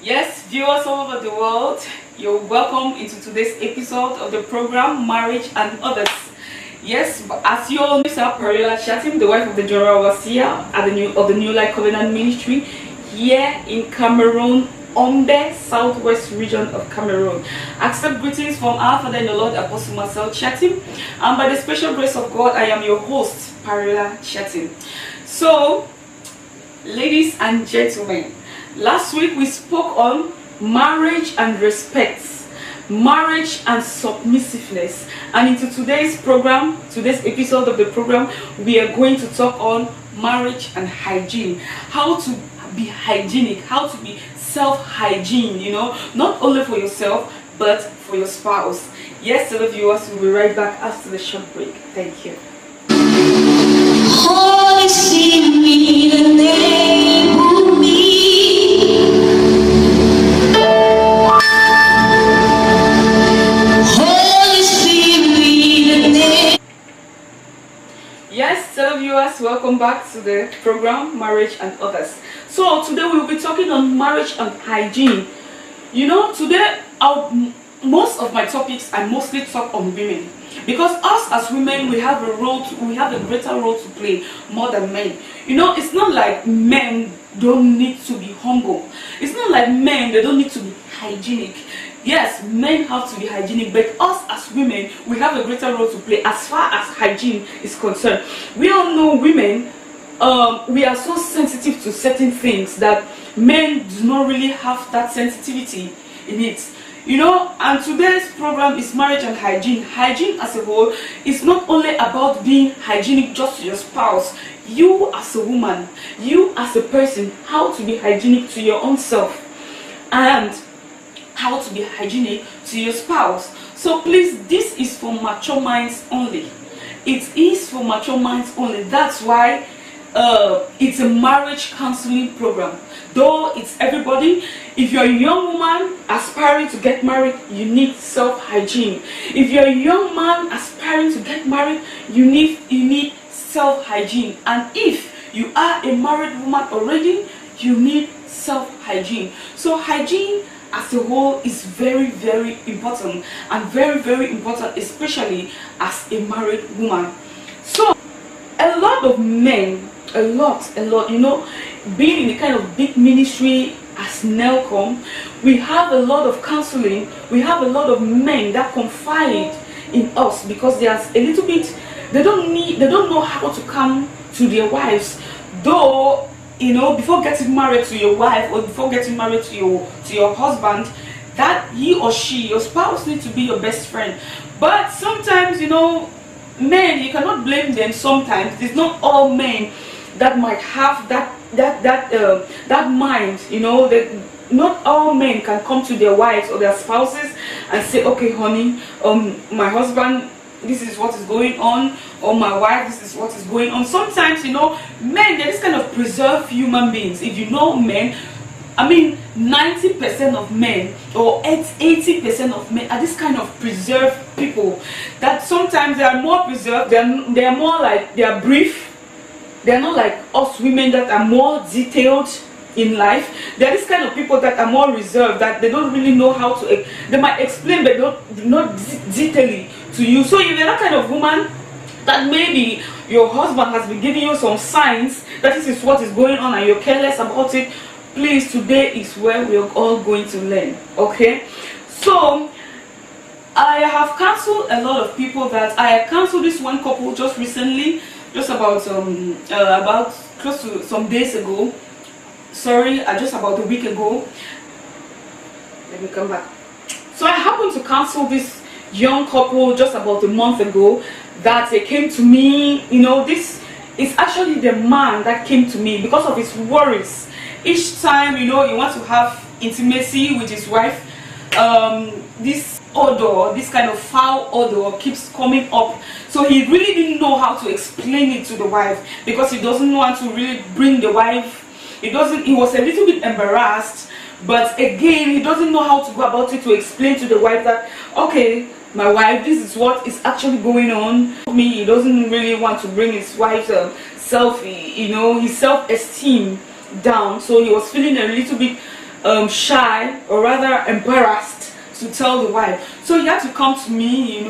Yes, viewers all over the world, you're welcome into today's episode of the program Marriage and Others. Yes, as you all know, Parilla Chatim, the wife of the General Overseer at the New Life Covenant Ministry here in Cameroon, on the southwest region of Cameroon. Accept greetings from our Father in the Lord, Apostle Marcel Chatim, and by the special grace of God, I am your host, Parilla Chatim. So, ladies and gentlemen, last week we spoke on marriage and respect, marriage and submissiveness, and into today's program, today's episode of the program, we are going to talk on marriage and hygiene. How to be hygienic, how to be self-hygiene, you know, not only for yourself but for your spouse. Yes, to the viewers, we'll be right back after the short break. Thank you. Holy Spirit, enable me. Holy Spirit, enable. Yes, so viewers, welcome back to the program Marriage and Others. So today we will be talking on marriage and hygiene. You know, today most of my topics I mostly talk on women, because us as women we have a greater role to play more than men. You know, it's not like men don't need to be humble. It's not like men they don't need to be hygienic. Yes, men have to be hygienic, but us as women we have a greater role to play as far as hygiene is concerned. We all know women, we are so sensitive to certain things that men do not really have that sensitivity in it. You know, and today's program is marriage and hygiene. Hygiene as a whole is not only about being hygienic just to your spouse. You as a woman, you as a person, how to be hygienic to your own self and how to be hygienic to your spouse. So please, this is for mature minds only. It is for mature minds only. That's why it's a marriage counseling program. Though it's everybody. If you're a young woman aspiring to get married, you need self-hygiene. If you're a young man aspiring to get married, you need self-hygiene. And if you are a married woman already, you need self-hygiene. So hygiene as a whole is very, very important, and very, very important, especially as a married woman. So a lot of men, a lot, you know, being in the kind of big ministry as NELCOM, we have a lot of counseling. We have a lot of men that confide in us because there's a little bit, they don't know how to come to their wives. Though, you know, before getting married to your wife or before getting married to your husband, that he or she, your spouse, needs to be your best friend. But sometimes, you know, men, you cannot blame them. Sometimes it's not all men that might have that mind, you know, that not all men can come to their wives or their spouses and say, okay honey, my husband, this is what is going on, or my wife, this is what is going on. Sometimes, you know, men, they're this kind of preserved human beings. If you know men, I mean 90% of men or 80% of men are this kind of preserved people that sometimes they are more preserved, they are more like, they are brief. They're not like us women that are more detailed in life. They're this kind of people that are more reserved, that they don't really know how to, they might explain but not detailing to you. So if you're that kind of woman that maybe your husband has been giving you some signs that this is what is going on and you're careless about it, please, today is where we're all going to learn, okay? So I have counseled a lot of people. That I counseled this one couple just recently, just about close to some days ago. Sorry, just about a week ago. Let me come back. So I happened to counsel this young couple just about a month ago. That they came to me. You know, this is actually the man that came to me because of his worries. Each time, you know, he wants to have intimacy with his wife, this odor, this kind of foul odor keeps coming up. So he really didn't know how to explain it to the wife because he doesn't want to really bring the wife. He was a little bit embarrassed, but again, he doesn't know how to go about it to explain to the wife that, okay, my wife, this is what is actually going on. He doesn't really want to bring his wife's self, you know, his self-esteem down, so he was feeling a little bit shy, or rather embarrassed, to tell the wife. So he had to come to me,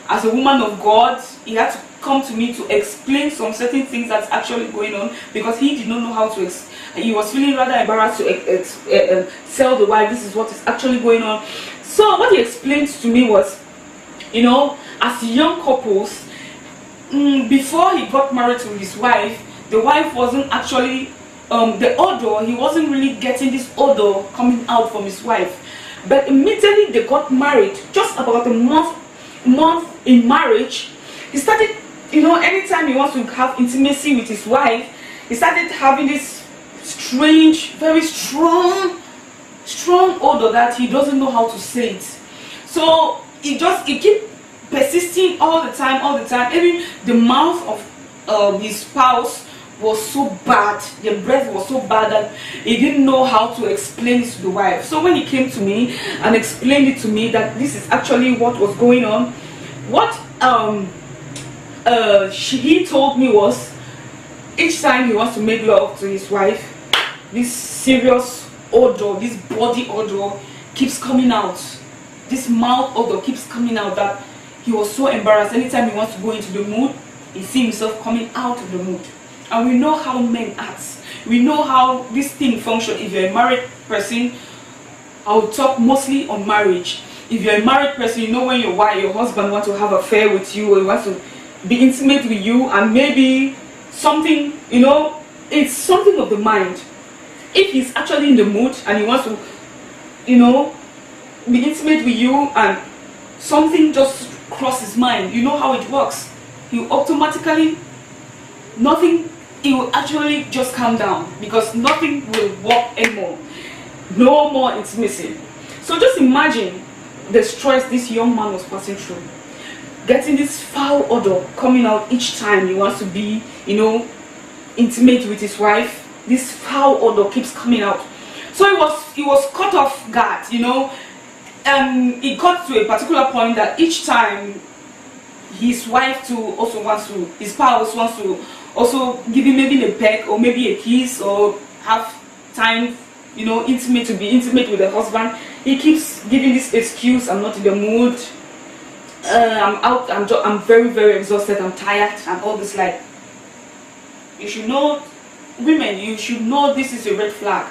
as a woman of God. He had to come to me to explain some certain things that's actually going on, because he did not know how to he was feeling rather embarrassed to tell the wife this is what is actually going on. So what he explained to me was, as young couples, before he got married to his wife, the wife wasn't actually the odor. He wasn't really getting this odor coming out from his wife. But immediately they got married, just about a month in marriage, he started, anytime he wants to have intimacy with his wife, he started having this strange, very strong odor that he doesn't know how to say it. So he keep persisting all the time. Even the mouth of his spouse was so bad, the breath was so bad that he didn't know how to explain it to the wife. So when he came to me and explained it to me that this is actually what was going on, what he told me was, each time he wants to make love to his wife, this serious odor, this body odor keeps coming out, this mouth odor keeps coming out, that he was so embarrassed. Anytime he wants to go into the mood, he sees himself coming out of the mood. And we know how men act. We know how this thing functions. If you're a married person, I'll talk mostly on marriage. If you're a married person, when your husband wants to have an affair with you, or he wants to be intimate with you, and maybe something, it's something of the mind. If he's actually in the mood and he wants to, be intimate with you, and something just crosses his mind, you know how it works. He automatically, he will actually just calm down, because nothing will work anymore. No more intimacy. So just imagine the stress this young man was passing through, getting this foul odor coming out each time he wants to be, intimate with his wife. This foul odor keeps coming out. So he was caught off guard, and it got to a particular point that each time his wife his spouse wants to also give him maybe a peck or maybe a kiss, or have time, be intimate with the husband, he keeps giving this excuse: I'm not in the mood, I'm out, I'm very, very exhausted, I'm tired, and all this. Like, you should know, women, you should know this is a red flag.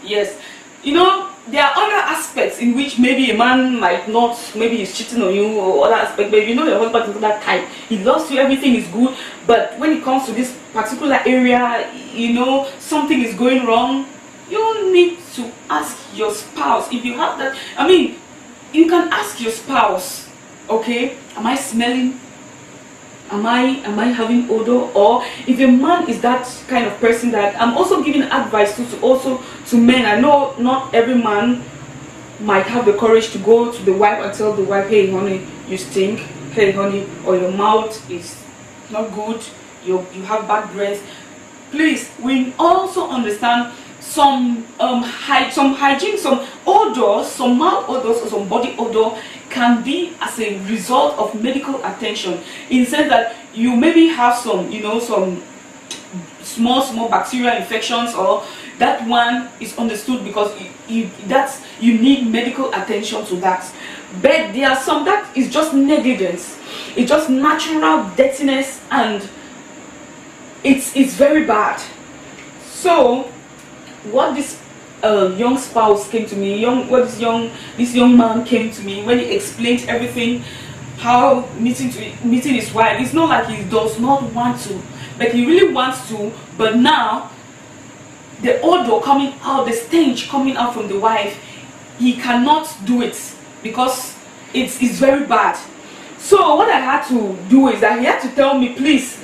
Yes, there are other aspects in which maybe a man might not, maybe he's cheating on you, or other aspects, but your husband is that type, he loves you, everything is good, but when it comes to this particular area, something is going wrong, you need to ask your spouse. If you have that, you can ask your spouse, okay, am I smelling? Am I having odor? Or if a man is that kind of person, that I'm also giving advice to men. I know not every man might have the courage to go to the wife and tell the wife, hey honey, you stink, hey honey, or your mouth is not good, you have bad breath. Please, we also understand some hygiene, some odors, some mouth odors, or some body odor can be as a result of medical attention, in the sense that you maybe have some some small bacterial infections, or that one is understood because you need medical attention to that. But there are some that is just negligence, it's just natural dirtiness, and it's very bad. So what this young spouse came to me, this young man came to me, when he explained everything, how meeting his wife, it's not like he does not want to, but he really wants to, but now the odor coming out, the stench coming out from the wife, he cannot do it because it's very bad. So what I had to do is that he had to tell me, please,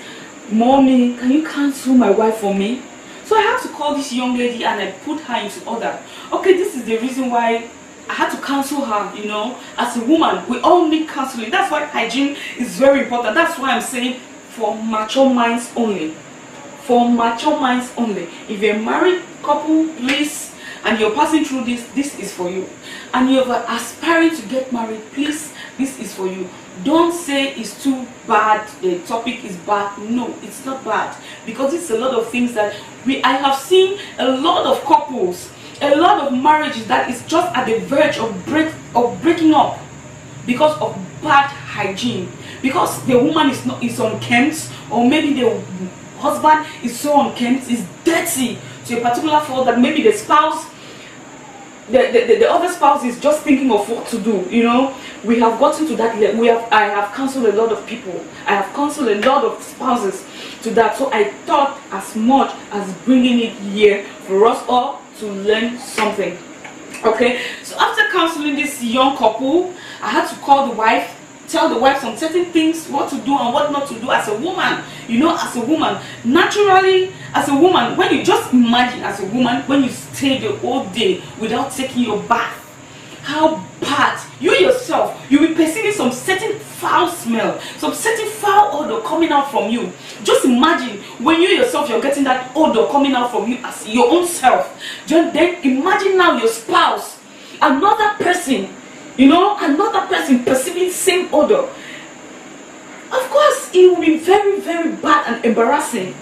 mommy, can you cancel my wife for me? So I had to call this young lady and I put her into order. Okay, this is the reason why I had to cancel her, as a woman, we all need counseling. That's why hygiene is very important. That's why I'm saying for mature minds only. For mature minds only. If you're a married couple, please, and you're passing through this is for you. And you're aspiring to get married, please this is for you. Don't say it's too bad, the topic is bad. No, it's not bad, because it's a lot of things that I have seen a lot of couples, a lot of marriages that is just at the verge of breaking up because of bad hygiene, because the woman is unkempt, or maybe the husband is so unkempt, is dirty to a particular fault that maybe the spouse, the other spouse is just thinking of what to do. You know, we have gotten to that level. I have counseled a lot of people. I have counseled a lot of spouses to that. So I thought as much as bringing it here for us all to learn something. Okay, so after counseling this young couple, I had to call the wife, tell the wife some certain things, what to do and what not to do as a woman. You know, as a woman, naturally, as a woman, when you just imagine as a woman, when you stay the whole day without taking your bath, how bad you yourself, you'll be perceiving some certain foul smell, some certain foul odor coming out from you. Just imagine when you yourself, you're getting that odor coming out from you as your own self. Then imagine now your spouse, another person, you know, another person perceiving same odor. Of course, it will be very, very bad and embarrassing.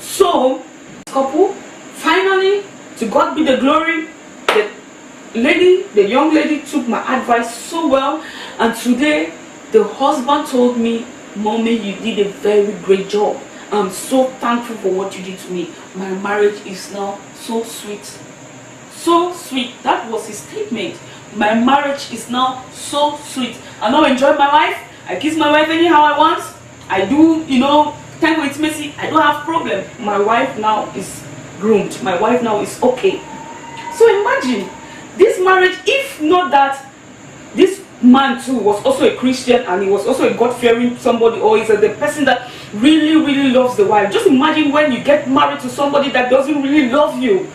So, couple, finally, to God be the glory, the young lady took my advice so well, and today the husband told me, "Mommy, you did a very great job. I'm so thankful for what you did to me. My marriage is now so sweet." So sweet. That was his statement. My marriage is now so sweet. I now enjoy my wife. I kiss my wife anyhow I want. I do, you know, time with intimacy. I don't have problem. My wife now is groomed. My wife now is okay. So imagine this marriage, if not that this man too was also a Christian and he was also a God-fearing somebody, or is the person that really, really loves the wife. Just imagine when you get married to somebody that doesn't really love you,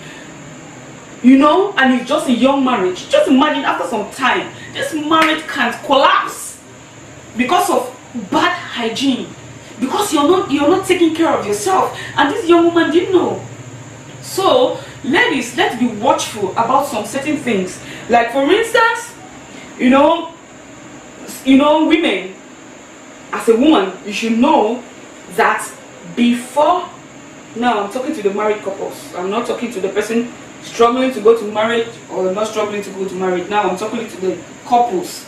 you know, and it's just a young marriage. Just imagine after some time, this marriage can collapse because of bad hygiene, because you're not taking care of yourself, and this young woman didn't know. So ladies, let's be watchful about some certain things. Like for instance, you know, women, as a woman, you should know that before, now I'm talking to the married couples, I'm not talking to the person struggling to go to marriage or not struggling to go to marriage. Now I'm talking to the couples.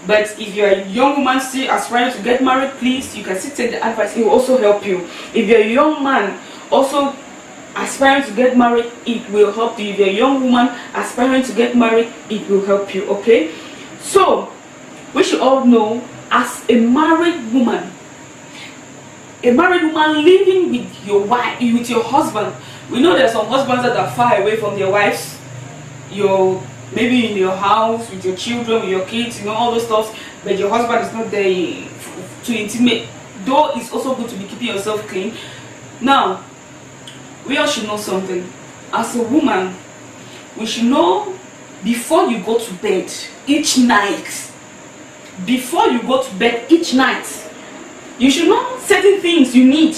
But if you're a young woman still aspiring to get married, please, you can still take the advice. It will also help you. If you're a young man also aspiring to get married, it will help you. If you're a young woman aspiring to get married, it will help you. Okay, so we should all know, as a married woman living with your wife, with your husband. We know there are some husbands that are far away from their wives. You're maybe in your house with your children, with your kids, you know, all those stuff, but your husband is not there to intimate. Though it's also good to be keeping yourself clean. Now, we all should know something. As a woman, we should know before you go to bed each night. Before you go to bed each night, you should know certain things you need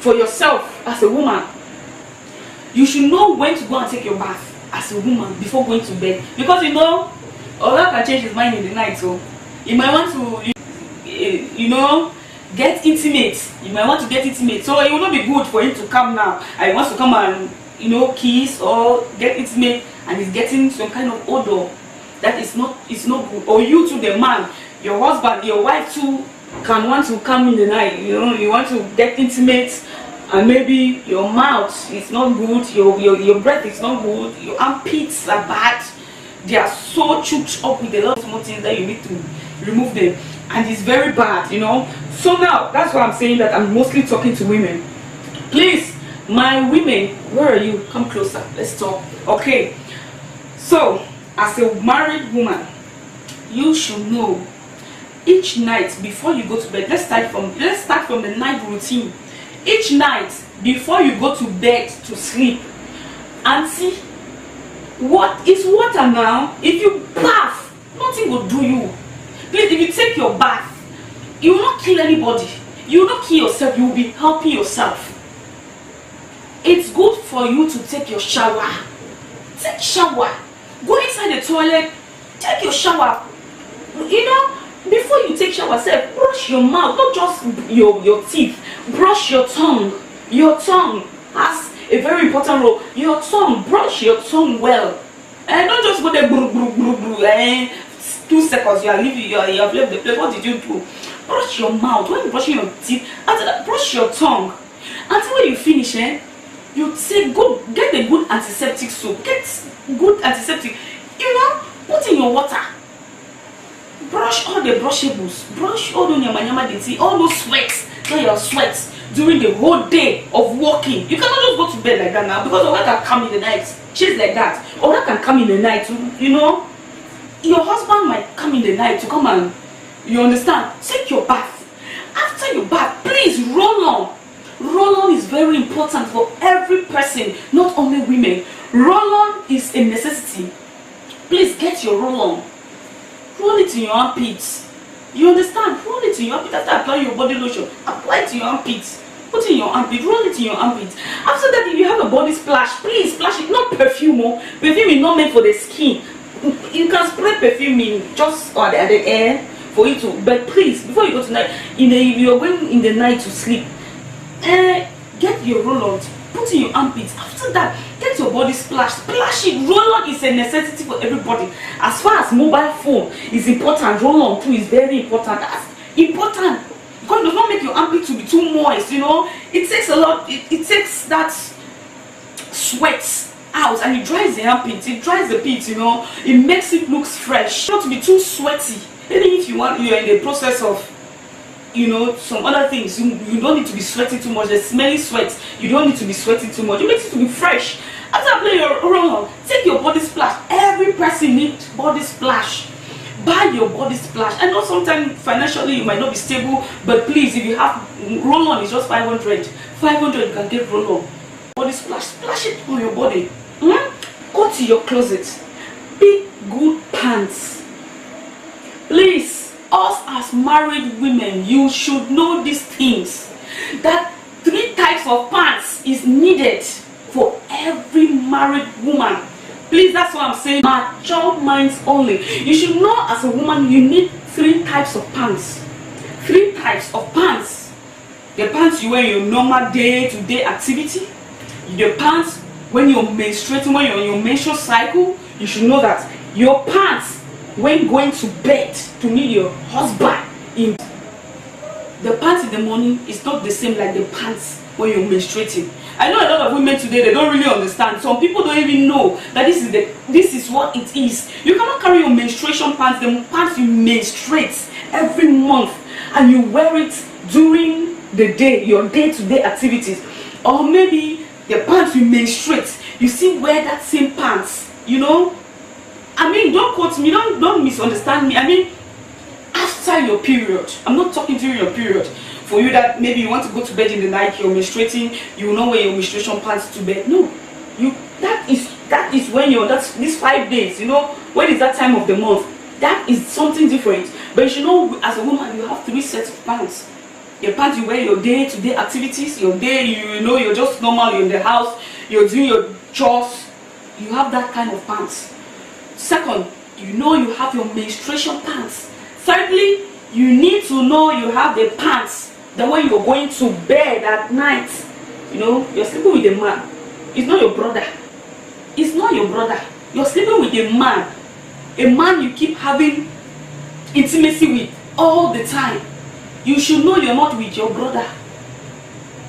for yourself as a woman. You should know when to go and take your bath as a woman before going to bed, because you know, Allah can change his mind in the night. So you might want to, you know, get intimate. You might want to get intimate. So it will not be good for him to come now. I want to come and, you know, kiss or get intimate, and he's getting some kind of odor that is not, it's not good. Or you to the man, your husband, your wife too can want to come in the night. You know, you want to get intimate, and maybe your mouth is not good, your breath is not good, your armpits are bad, they are so choked up with a lot of small things that you need to remove them, and it's very bad, you know. So now that's why I'm saying that I'm mostly talking to women. Please, my women, where are you? Come closer, let's talk. Okay, so as a married woman, you should know each night before you go to bed. Let's start from the night routine. Each night before you go to bed to sleep, and see what is water now. If you bath, nothing will do you. Please, if you take your bath, you will not kill anybody, you will not kill yourself, you will be helping yourself. It's good for you to take your shower. Take shower, go inside the toilet, take your shower. You know, Before you take shower, say, brush your mouth, not just your teeth. Brush your tongue. Your tongue has a very important role. Your tongue, brush your tongue well. And don't just go there, 2 seconds, you are leaving, you have left the place. What did you do? Brush your mouth. When you're brushing your teeth, after that, brush your tongue. Until when you finish, you say, go get a good antiseptic soap. Get good antiseptic. You know, put in your water. Brush all the brushables. Brush all the nyama dirty, all those sweats. Get your sweats during the whole day of walking. You cannot just go to bed like that now, because that can come in the night. She's like that. Or that can come in the night. You know, your husband might come in the night to come and, you understand, take your bath. After your bath, please roll on. Roll on is very important for every person, not only women. Roll on is a necessity. Please get your roll on. Roll it in your armpits. You understand? Roll it in your armpits. After applying your body lotion, apply it in your armpits. Put it in your armpit. Roll it in your armpits. After that, if you have a body splash, please splash it. Not perfume. Perfume is not meant for the skin. You can spray perfume in just at the air for it to. But please, before you go to night, if you're going in the night to sleep, get your roll-on, put in your armpits. After that, get your body splashed. Splash it. Roll-on is a necessity for everybody. As far as mobile phone is important, roll-on too is very important. That's important. Because it does not make your armpit to be too moist, you know. It takes a lot, it takes that sweat out and it dries the armpit, it dries the pit, you know. It makes it look fresh. Not to be too sweaty. Even if you're in the process of, you know, some other things, you don't need to be sweating too much. The smelly sweat, you don't need to be sweating too much. You need it to be fresh. After applying your roll-on, take your body splash. Every person needs body splash. Buy your body splash. I know sometimes financially you might not be stable, but please, if you have roll-on, it's just 500. 500 you can get roll-on. Body splash. Splash it on your body. Go to your closet. Pick good pants. Please, us as married women, you should know these things. That 3 types of pants is needed for every married woman. Please, that's what I'm saying. Mature minds only. You should know as a woman you need 3 types of pants. 3 types of pants. The pants you wear in your normal day-to-day activity. The pants when you're menstruating, when you're on your menstrual cycle. You should know that your pants when going to bed to meet your husband. In the pants in the morning is not the same like the pants when you're menstruating. I know a lot of women today, they don't really understand. Some people don't even know that this is what it is. You cannot carry your menstruation pants, the pants you menstruate every month, and you wear it during the day, your day-to-day activities. Or maybe the pants you menstruate, you still wear that same pants, you know. I mean, don't quote me, don't misunderstand me. I mean, after your period, I'm not talking during your period. For you that maybe you want to go to bed in the night, you're menstruating, you will not wear your menstruation pants to bed. No, that is when these 5 days, you know, when is that time of the month? That is something different. But you should know, as a woman, you have 3 sets of pants. Your pants you wear your day-to-day activities, your day, you know, you're just normal, you're in the house, you're doing your chores. You have that kind of pants. Second, you know you have your menstruation pants. Thirdly, you need to know you have the pants that when you're going to bed at night, you know, you're sleeping with a man. It's not your brother. It's not your brother. You're sleeping with a man. A man you keep having intimacy with all the time. You should know you're not with your brother.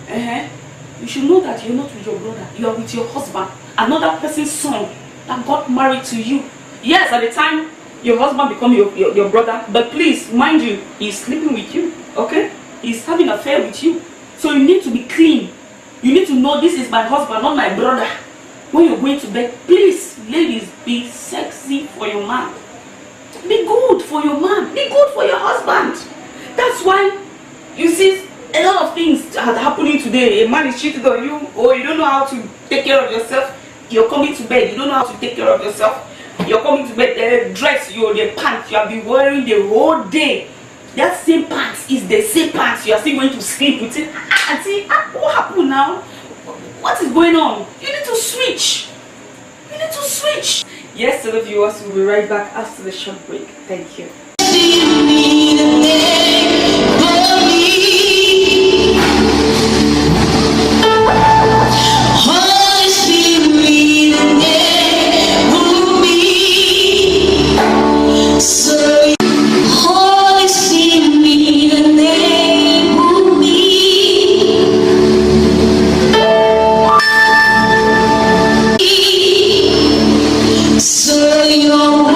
You should know that you're not with your brother. You are with your husband. Another person's son that got married to you. Yes, at the time your husband become your brother, but please mind you, he's sleeping with you. Okay, he's having an affair with you. So you need to be clean. You need to know this is my husband, not my brother. When you're going to bed, please, ladies, be sexy for your man. Be good for your man. Be good for your husband. That's why you see a lot of things are happening today. A man is cheating on you, or you don't know how to take care of yourself. You're coming to bed, you don't know how to take care of yourself. You're coming to bed, the dress, the pants you have been wearing the whole day. That same pants is the same pants you are still going to sleep with it. What happened now? What is going on? You need to switch. You need to switch. Yes, to the viewers, we'll be right back after the short break. Thank you. So your